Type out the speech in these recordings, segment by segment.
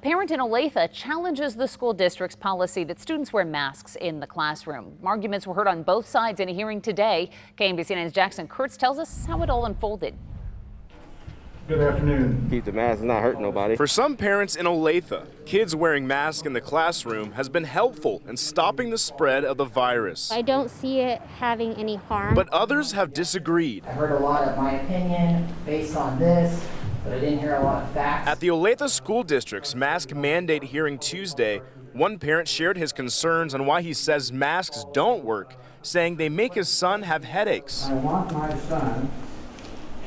A parent in Olathe challenges the school district's policy that students wear masks in the classroom. Arguments were heard on both sides in a hearing today. KMBC 9's Jackson Kurtz tells us how it all unfolded. Good afternoon. Keep the mask, not hurt nobody. For some parents in Olathe, kids wearing masks in the classroom has been helpful in stopping the spread of the virus. I don't see it having any harm. But others have disagreed. I heard a lot of my opinion based on this, but I didn't hear a lot of facts. At the Olathe School District's mask mandate hearing Tuesday, one parent shared his concerns on why he says masks don't work, saying they make his son have headaches. I want my son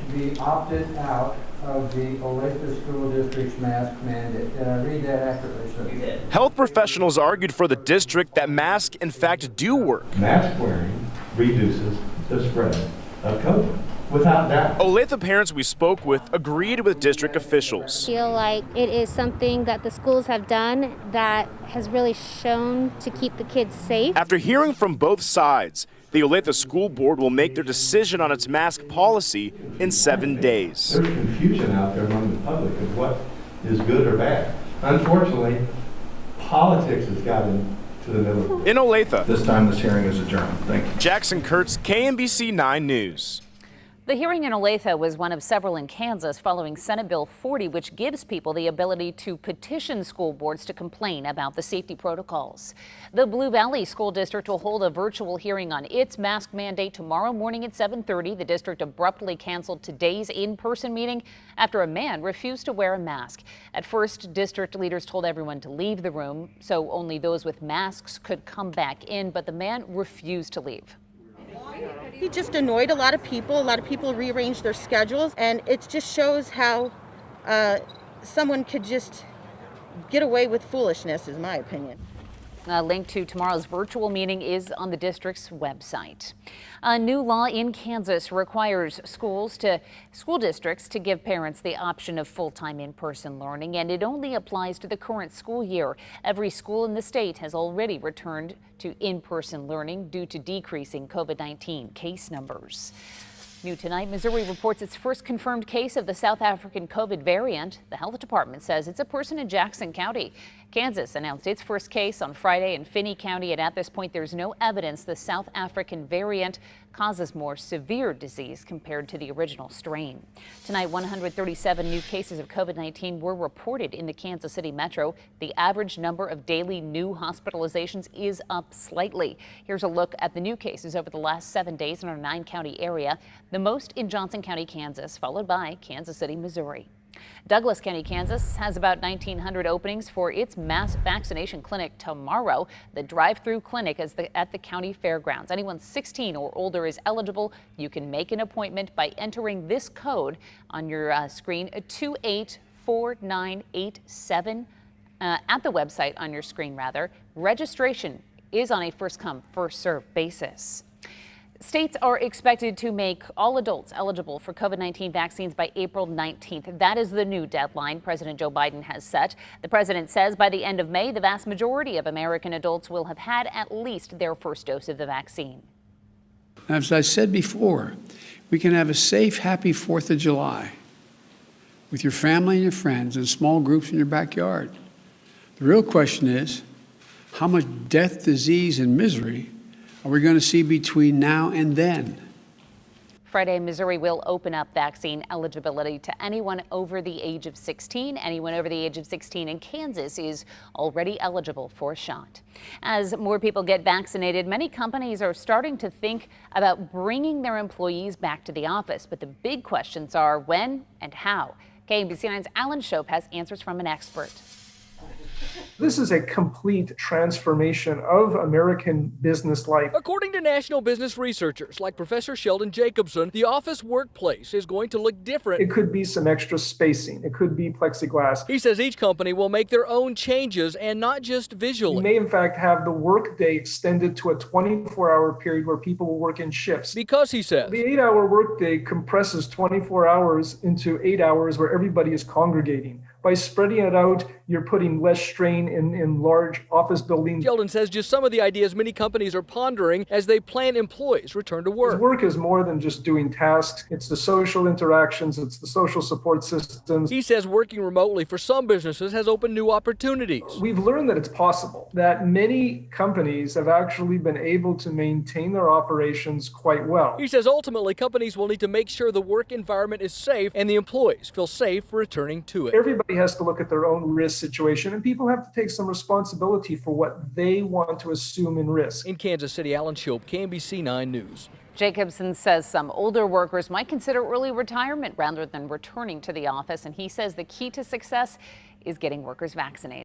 to be opted out of the Olathe School District's mask mandate. Did I read that accurately, sir? You did. Health professionals argued for the district that masks in fact do work. Mask wearing reduces the spread of COVID, without doubt. Olathe parents we spoke with agreed with district officials. I feel like it is something that the schools have done that has really shown to keep the kids safe. After hearing from both sides, the Olathe School Board will make their decision on its mask policy in 7 days. There's confusion out there among the public of what is good or bad. Unfortunately, politics has gotten to the middle of it. In Olathe, This time this hearing is adjourned. Thank you. Jackson Kurtz, KMBC 9 News. The hearing in Olathe was one of several in Kansas following Senate Bill 40, which gives people the ability to petition school boards to complain about the safety protocols. The Blue Valley School District will hold a virtual hearing on its mask mandate tomorrow morning at 7:30. The district abruptly canceled today's in-person meeting after a man refused to wear a mask. At first, district leaders told everyone to leave the room so only those with masks could come back in, but the man refused to leave. He just annoyed a lot of people. A lot of people rearranged their schedules, and it just shows how someone could just get away with foolishness, is my opinion. A link to tomorrow's virtual meeting is on the district's website. A new law in Kansas requires school districts to give parents the option of full-time in-person learning, and it only applies to the current school year. Every school in the state has already returned to in-person learning due to decreasing COVID-19 case numbers. New tonight, Missouri reports its first confirmed case of the South African COVID variant. The health department says it's a person in Jackson County. Kansas announced its first case on Friday in Finney County, and at this point there's no evidence the South African variant causes more severe disease compared to the original strain. Tonight, 137 new cases of COVID-19 were reported in the Kansas City metro. The average number of daily new hospitalizations is up slightly. Here's a look at the new cases over the last 7 days in our 9-county area. The most in Johnson County, Kansas, followed by Kansas City, Missouri. Douglas County, Kansas has about 1,900 openings for its mass vaccination clinic tomorrow. The drive-through clinic is at the county fairgrounds. Anyone 16 or older is eligible. You can make an appointment by entering this code on your screen, 284987, at the website on your screen, rather. Registration is on a first-come, first-served basis. States are expected to make all adults eligible for COVID-19 vaccines by April 19th. That is the new deadline President Joe Biden has set. The president says by the end of May, the vast majority of American adults will have had at least their first dose of the vaccine. As I said before, we can have a safe, happy 4th of July with your family and your friends in small groups in your backyard. The real question is, how much death, disease, and misery are we going to see between now and then? Friday, Missouri will open up vaccine eligibility to anyone over the age of 16. Anyone over the age of 16 in Kansas is already eligible for a shot. As more people get vaccinated, many companies are starting to think about bringing their employees back to the office. But the big questions are when and how. KMBC 9's Alan Shope has answers from an expert. This is a complete transformation of American business life. According to national business researchers like Professor Sheldon Jacobson, the office workplace is going to look different. It could be some extra spacing. It could be plexiglass. He says each company will make their own changes and not just visually. You may, in fact, have the workday extended to a 24-hour period where people will work in shifts. Because, he says, the 8-hour workday compresses 24 hours into 8 hours where everybody is congregating. By spreading it out, You're putting less strain in large office buildings. Sheldon says just some of the ideas many companies are pondering as they plan employees' return to work. Work is more than just doing tasks. It's the social interactions. It's the social support systems. He says working remotely for some businesses has opened new opportunities. We've learned that it's possible, that many companies have actually been able to maintain their operations quite well. He says ultimately companies will need to make sure the work environment is safe and the employees feel safe returning to it. Everybody has to look at their own risk situation, and people have to take some responsibility for what they want to assume in risk. In Kansas City, Alan Shope, KMBC 9 News. Jacobson says some older workers might consider early retirement rather than returning to the office, and he says the key to success is getting workers vaccinated.